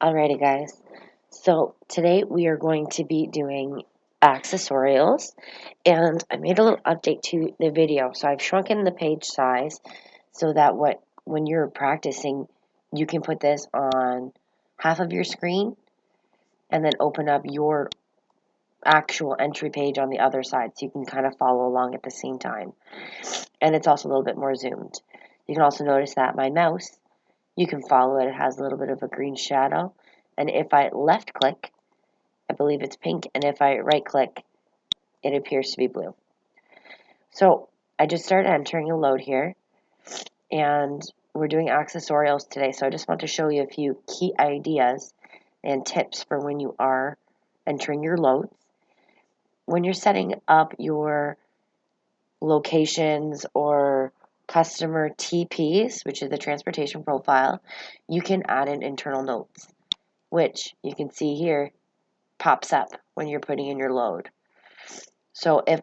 Alrighty, guys. So today we are going to be doing accessorials, and I made a little update to the video. So I've shrunken the page size so that when you're practicing, you can put this on half of your screen and then open up your actual entry page on the other side so you can kind of follow along at the same time. And it's also a little bit more zoomed. You can also notice that my mouse, you can follow it. It has a little bit of a green shadow. And if I left click, I believe it's pink. And if I right click, it appears to be blue. So I just started entering a load here. And we're doing accessorials today. So I just want to show you a few key ideas and tips for when you are entering your loads. When you're setting up your locations or customer TPs, which is the transportation profile, you can add in internal notes, which you can see here pops up when you're putting in your load. So if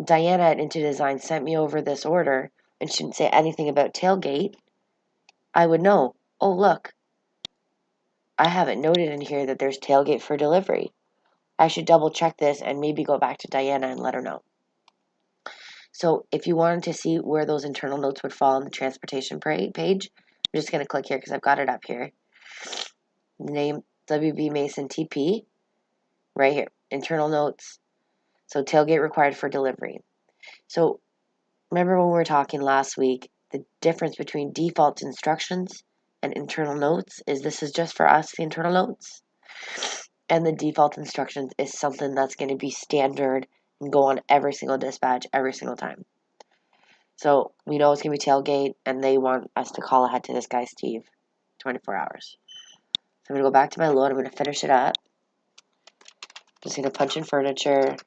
Diana at Into Design sent me over this order and she didn't say anything about tailgate, I would know, oh, look, I haven't noted in here that there's tailgate for delivery. I should double check this and maybe go back to Diana and let her know. So if you wanted to see where those internal notes would fall on the transportation page, I'm just going to click here because I've got it up here. Name WB Mason TP, right here, internal notes. So tailgate required for delivery. So remember when we were talking last week, the difference between default instructions and internal notes is this is just for us, the internal notes. And the default instructions is something that's going to be standard and go on every single dispatch every single time. So we know it's going to be tailgate, and they want us to call ahead to this guy, Steve, 24 hours. So I'm going to go back to my load. I'm going to finish it up. Just going to punch in furniture.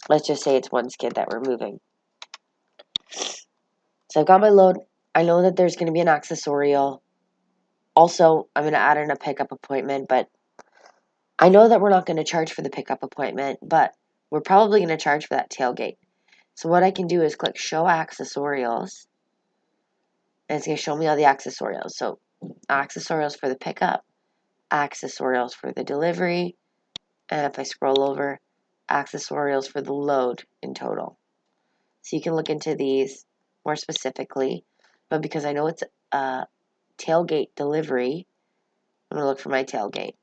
Let's just say it's one skid that we're moving. So I've got my load. I know that there's going to be an accessorial. Also, I'm going to add in a pickup appointment, but I know that we're not going to charge for the pickup appointment, but we're probably going to charge for that tailgate. So what I can do is click Show Accessorials, and it's going to show me all the accessorials. So accessorials for the pickup, accessorials for the delivery, and if I scroll over, accessorials for the load in total. So you can look into these more specifically, but because I know it's a tailgate delivery, I'm going to look for my tailgate.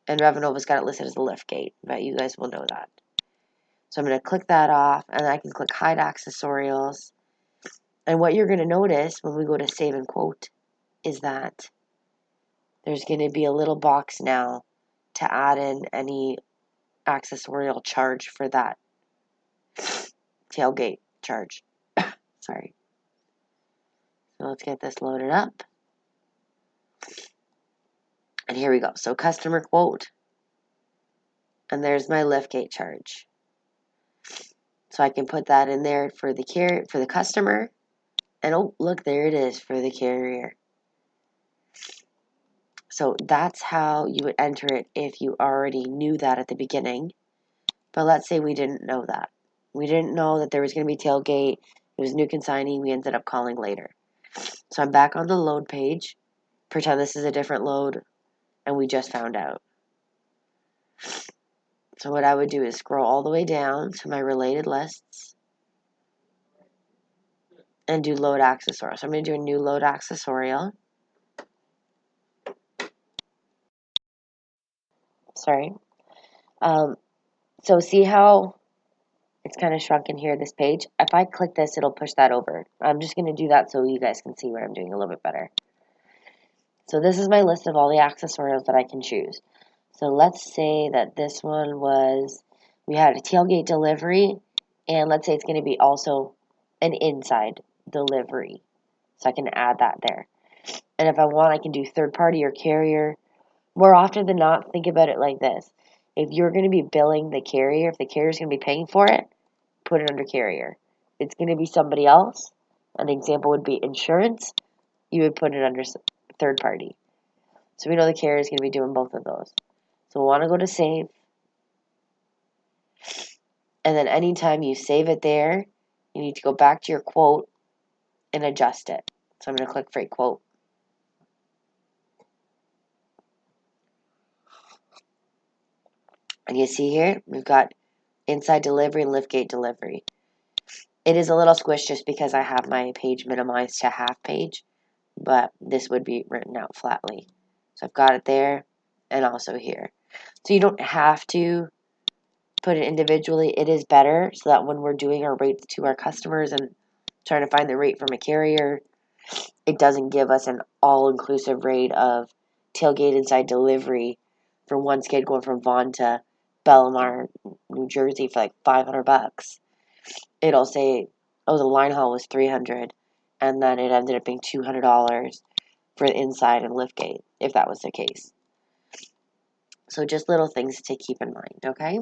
And Revanova's got it listed as a lift gate, but you guys will know that. So I'm going to click that off, and I can click Hide Accessorials. And what you're going to notice when we go to Save and Quote is that there's going to be a little box now to add in any accessorial charge for that tailgate charge. Sorry. So let's get this loaded up. And here we go. So customer quote. And there's my liftgate charge. So I can put that in there for the customer. And oh, look, there it is for the carrier. So that's how you would enter it if you already knew that at the beginning. But let's say we didn't know that. We didn't know that there was going to be tailgate. It was new consignee. We ended up calling later. So I'm back on the load page. Pretend this is a different load. And we just found out. So what I would do is scroll all the way down to my related lists and do load accessorial. So I'm going to do a new load accessorial. Sorry. So see how it's kind of shrunk in here, this page? If I click this, it'll push that over. I'm just going to do that so you guys can see what I'm doing a little bit better. So this is my list of all the accessorials that I can choose. So let's say that this one was, we had a tailgate delivery, and let's say it's going to be also an inside delivery. So I can add that there. And if I want, I can do third party or carrier. More often than not, think about it like this. If you're going to be billing the carrier, if the carrier is going to be paying for it, put it under carrier. If it's going to be somebody else, an example would be insurance, you would put it under third party. So we know the carrier is going to be doing both of those. So we'll want to go to save. And then anytime you save it there, you need to go back to your quote and adjust it. So I'm going to click freight quote. And you see here, we've got inside delivery and liftgate delivery. It is a little squished just because I have my page minimized to half page, but this would be written out flatly. So I've got it there and also here. So you don't have to put it individually. It is better so that when we're doing our rates to our customers and trying to find the rate from a carrier, it doesn't give us an all-inclusive rate of tailgate inside delivery for one skid going from Vaughan to Belmar, New Jersey for like $500. It'll say, oh, the line haul was $300, and then it ended up being $200 for the inside and liftgate, if that was the case. So just little things to keep in mind, okay?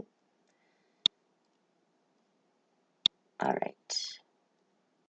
All right.